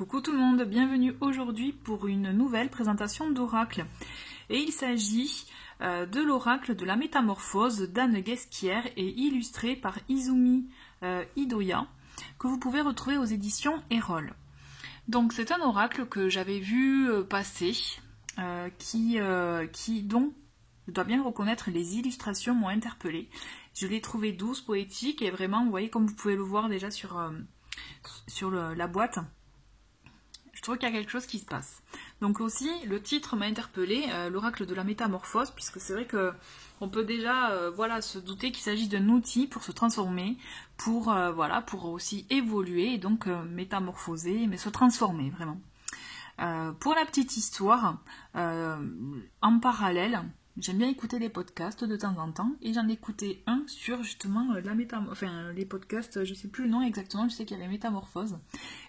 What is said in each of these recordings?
Coucou tout le monde, bienvenue aujourd'hui pour une nouvelle présentation d'oracle. Et il s'agit de l'oracle de la métamorphose d'Anne Guesquière et illustré par Izumi Hidoya, que vous pouvez retrouver aux éditions Erol. Donc c'est un oracle que j'avais vu passer, dont je dois bien reconnaître les illustrations m'ont interpellée. Je l'ai trouvé douce, poétique et vraiment, vous voyez, comme vous pouvez le voir déjà sur la boîte, je trouve qu'il y a quelque chose qui se passe. Donc aussi, le titre m'a interpellée, l'oracle de la métamorphose, puisque c'est vrai que on peut déjà se douter qu'il s'agit d'un outil pour se transformer, pour aussi évoluer, et donc métamorphoser, mais se transformer vraiment. Pour la petite histoire, en parallèle, j'aime bien écouter les podcasts de temps en temps, et j'en ai écouté un sur justement les podcasts, je sais plus le nom exactement, je sais qu'il y a les métamorphoses.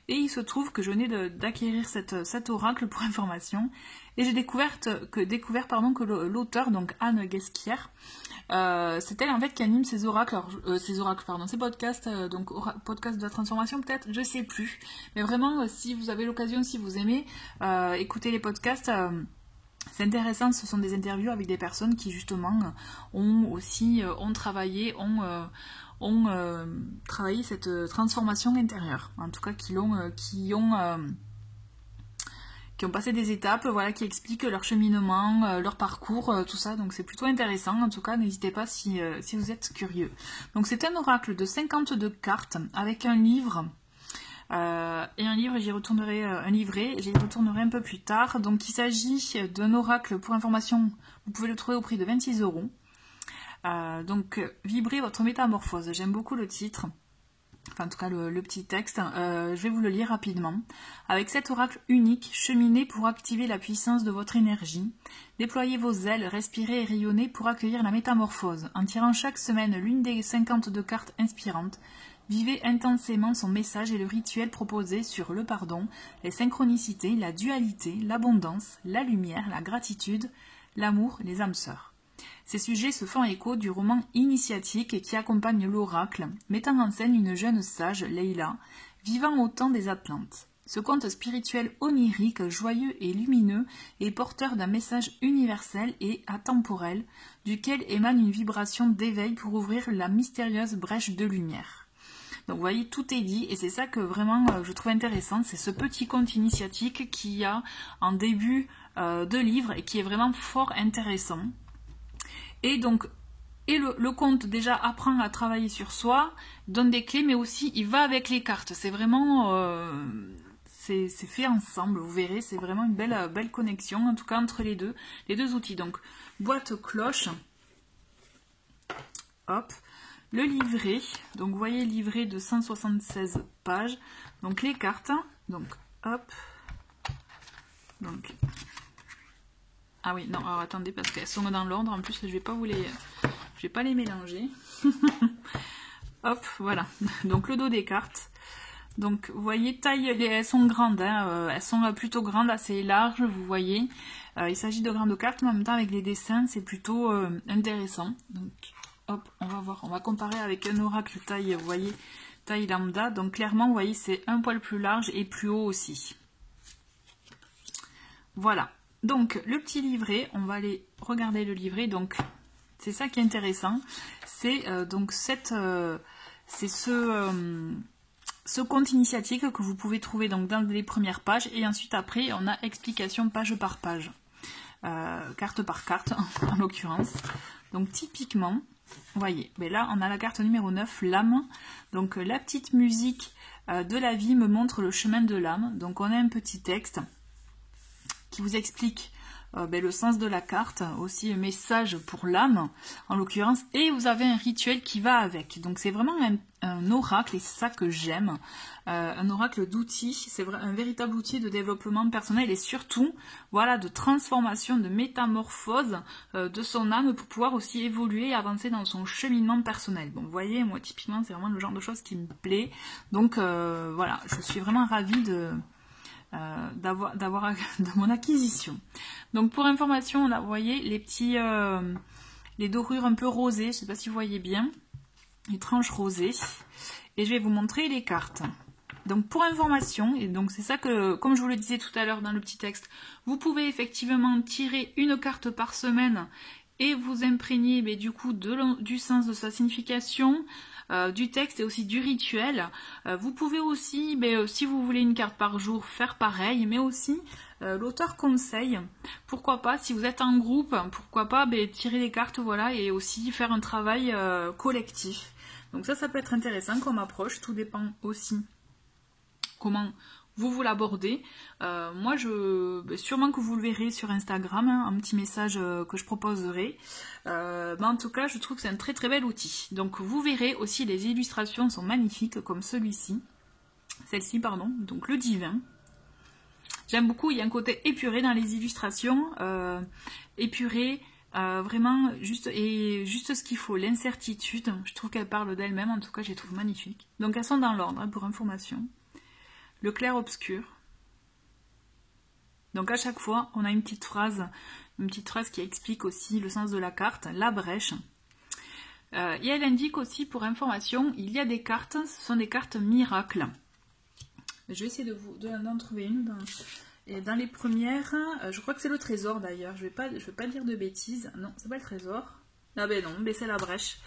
Et il se trouve que je venais d'acquérir cet oracle pour information, et j'ai découvert que l'auteur, donc Anne Guesquière, c'est elle en fait qui anime ces podcasts, podcast de la transformation peut-être, je sais plus. Mais vraiment, si vous avez l'occasion, si vous aimez écouter les podcasts, c'est intéressant, ce sont des interviews avec des personnes qui justement ont travaillé cette transformation intérieure, en tout cas qui ont passé des étapes, qui expliquent leur cheminement, leur parcours, tout ça, donc c'est plutôt intéressant, en tout cas n'hésitez pas si vous êtes curieux. Donc c'est un oracle de 52 cartes avec un livre, et un livre, j'y retournerai un peu plus tard. Donc il s'agit d'un oracle pour information, vous pouvez le trouver au prix de 26 €. Donc vibrez votre métamorphose, j'aime beaucoup le titre, enfin en tout cas le petit texte, je vais vous le lire rapidement. Avec cet oracle unique, cheminez pour activer la puissance de votre énergie, déployez vos ailes, respirez et rayonnez pour accueillir la métamorphose, en tirant chaque semaine l'une des 52 cartes inspirantes. Vivez intensément son message et le rituel proposé sur le pardon, les synchronicités, la dualité, l'abondance, la lumière, la gratitude, l'amour, les âmes sœurs. Ces sujets se font écho du roman initiatique qui accompagne l'oracle, mettant en scène une jeune sage, Leila, vivant au temps des Atlantes. Ce conte spirituel onirique, joyeux et lumineux est porteur d'un message universel et atemporel, duquel émane une vibration d'éveil pour ouvrir la mystérieuse brèche de lumière. Donc vous voyez, tout est dit, et c'est ça que vraiment je trouve intéressant, c'est ce petit conte initiatique qu'il y a en début de livre et qui est vraiment fort intéressant. Et donc, le conte déjà apprend à travailler sur soi, donne des clés, mais aussi il va avec les cartes. C'est vraiment, c'est fait ensemble, vous verrez, c'est vraiment une belle connexion, en tout cas entre les deux outils. Donc, boîte cloche, hop. Le livret, donc vous voyez livret de 176 pages, donc les cartes, donc hop, donc, ah oui, non, alors attendez, parce qu'elles sont dans l'ordre, en plus je vais pas les mélanger, hop, voilà, donc le dos des cartes, donc vous voyez, elles sont grandes, elles sont plutôt grandes, assez larges, vous voyez, il s'agit de grandes cartes, mais en même temps avec les dessins, c'est plutôt intéressant, donc... Hop, on va voir, on va comparer avec un oracle taille, vous voyez, taille lambda. Donc clairement, vous voyez, c'est un poil plus large et plus haut aussi. Voilà. Donc le petit livret, on va aller regarder le livret. Donc c'est ça qui est intéressant. C'est ce conte initiatique que vous pouvez trouver donc dans les premières pages. Et ensuite après, on a explication page par page. Carte par carte, en l'occurrence. Donc typiquement... Vous voyez, mais là on a la carte numéro 9, l'âme. Donc la petite musique de la vie me montre le chemin de l'âme. Donc on a un petit texte qui vous explique le sens de la carte, aussi un message pour l'âme en l'occurrence, et vous avez un rituel qui va avec. Donc c'est vraiment un oracle, et c'est ça que j'aime, un oracle d'outils, c'est un véritable outil de développement personnel et surtout de transformation, de métamorphose de son âme pour pouvoir aussi évoluer et avancer dans son cheminement personnel. Bon, vous voyez, moi typiquement c'est vraiment le genre de choses qui me plaît, donc je suis vraiment ravie de mon acquisition. Donc pour information, là vous voyez les petits les dorures un peu rosées, je ne sais pas si vous voyez bien, les tranches rosées, et je vais vous montrer les cartes. Donc pour information, et donc c'est ça que, comme je vous le disais tout à l'heure dans le petit texte, vous pouvez effectivement tirer une carte par semaine et vous imprégner du coup du sens de sa signification, du texte et aussi du rituel. Vous pouvez aussi, si vous voulez une carte par jour, faire pareil, mais aussi l'auteur conseille, pourquoi pas, si vous êtes en groupe, pourquoi pas tirer des cartes, voilà, et aussi faire un travail collectif. Donc ça peut être intéressant comme approche, tout dépend aussi comment vous l'abordez. Moi, sûrement que vous le verrez sur Instagram, hein, un petit message que je proposerai. En tout cas, je trouve que c'est un très très bel outil. Donc vous verrez aussi, les illustrations sont magnifiques, comme celle-ci, pardon, donc le divin. J'aime beaucoup, il y a un côté épuré dans les illustrations, épuré, vraiment juste ce qu'il faut, l'incertitude. Je trouve qu'elle parle d'elle-même, en tout cas, je les trouve magnifiques. Donc elles sont dans l'ordre, hein, pour information. Le clair-obscur. Donc à chaque fois, on a une petite phrase qui explique aussi le sens de la carte, la brèche. Et elle indique aussi, pour information, il y a des cartes, ce sont des cartes miracles. Je vais essayer d'en trouver une. Dans les premières, je crois que c'est le trésor d'ailleurs, je vais pas dire de bêtises. Non, c'est pas le trésor. Ah ben non, c'est la brèche.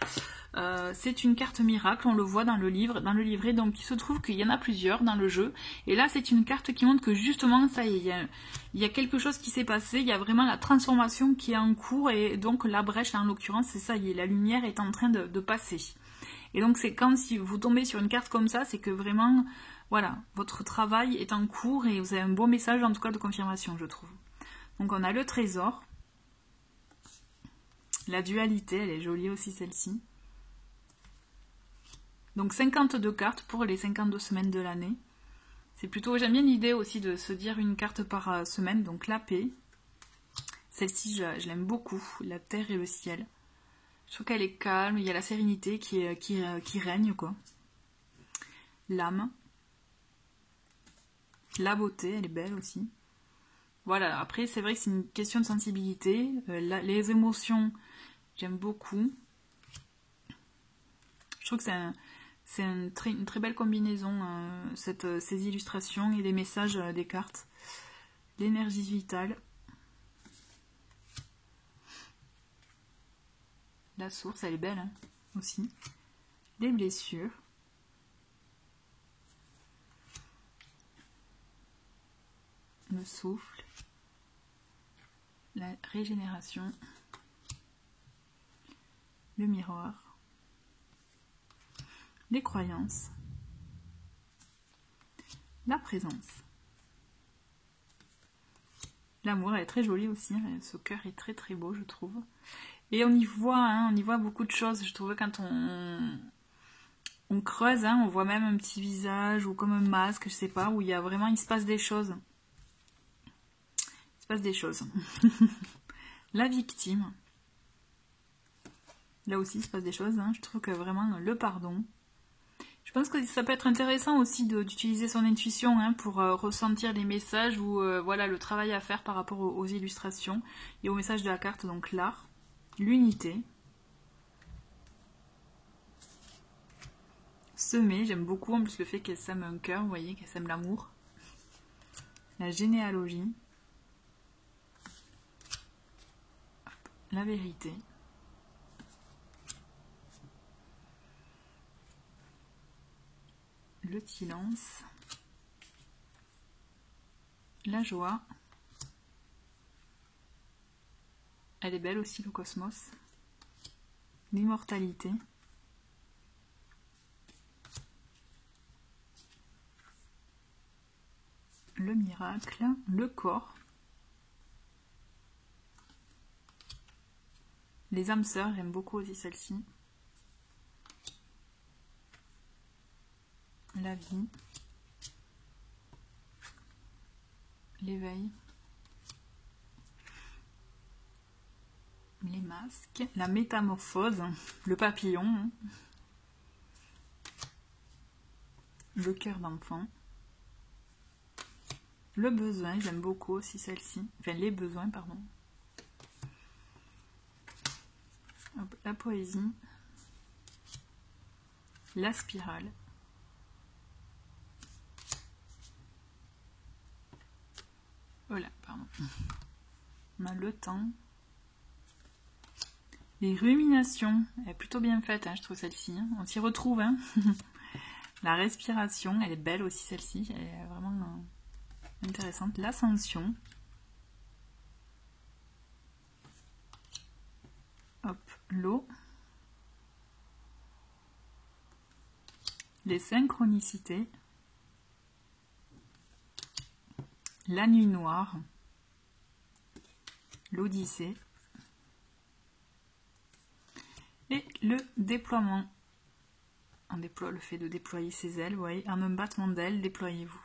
C'est une carte miracle, on le voit dans le livret, donc il se trouve qu'il y en a plusieurs dans le jeu, et là c'est une carte qui montre que justement ça y est, il y a quelque chose qui s'est passé, il y a vraiment la transformation qui est en cours, et donc la brèche là en l'occurrence c'est ça y est, la lumière est en train de passer. Et donc c'est quand si vous tombez sur une carte comme ça, c'est que vraiment, voilà, votre travail est en cours et vous avez un bon message en tout cas de confirmation, je trouve. Donc on a le trésor, la dualité, elle est jolie aussi celle-ci. Donc 52 cartes pour les 52 semaines de l'année. C'est plutôt, j'aime bien l'idée aussi de se dire une carte par semaine, donc la paix. Celle-ci, je l'aime beaucoup, la terre et le ciel. Je trouve qu'elle est calme, il y a la sérénité qui règne, quoi. L'âme. La beauté, elle est belle aussi. Voilà, après c'est vrai que c'est une question de sensibilité. Les émotions, j'aime beaucoup. Je trouve que c'est une très belle combinaison, ces illustrations et les messages des cartes. L'énergie vitale. La source, elle est belle hein, aussi. Les blessures. Le souffle. La régénération. Le miroir. Les croyances. La présence. L'amour, elle est très jolie aussi. Hein. Ce cœur est très très beau, je trouve. Et on y voit beaucoup de choses. Je trouve quand on creuse, hein, on voit même un petit visage ou comme un masque, je sais pas, où il se passe des choses. Il se passe des choses. La victime. Là aussi, il se passe des choses. Hein. Je trouve que vraiment le pardon. Je pense que ça peut être intéressant aussi d'utiliser son intuition hein, pour ressentir les messages ou voilà le travail à faire par rapport aux illustrations et aux messages de la carte, donc l'art, l'unité. Semer, j'aime beaucoup en plus le fait qu'elle sème un cœur, vous voyez, qu'elle sème l'amour. La généalogie. La vérité. Le silence, la joie, elle est belle aussi le cosmos, l'immortalité, le miracle, le corps, les âmes sœurs, j'aime beaucoup aussi celle-ci. La vie, l'éveil, les masques, la métamorphose, le papillon, le cœur d'enfant, le besoin, j'aime beaucoup aussi celle-ci, enfin les besoins, pardon. La poésie, la spirale. On a le temps. Les ruminations, elle est plutôt bien faite, hein, je trouve celle-ci. Hein. On s'y retrouve. Hein. La respiration, elle est belle aussi celle-ci. Elle est vraiment intéressante. L'ascension. Hop, l'eau. Les synchronicités. La nuit noire. L'Odyssée. Et le déploiement. On déploie le fait de déployer ses ailes, vous voyez, en un battement d'ailes, déployez-vous.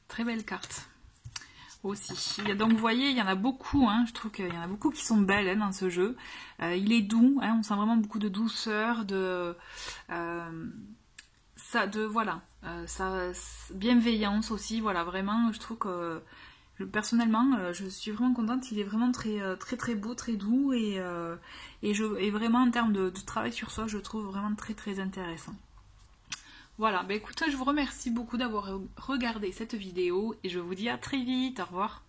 Très belle carte. Aussi. Donc vous voyez, il y en a beaucoup, hein, je trouve qu'il y en a beaucoup qui sont belles hein, dans ce jeu. Il est doux, hein, on sent vraiment beaucoup de douceur, bienveillance aussi, voilà, vraiment, je trouve que personnellement, je suis vraiment contente, il est vraiment très beau, très doux, et vraiment en termes de travail sur soi, je le trouve vraiment très intéressant. Voilà, bah écoutez, je vous remercie beaucoup d'avoir regardé cette vidéo, et je vous dis à très vite, au revoir.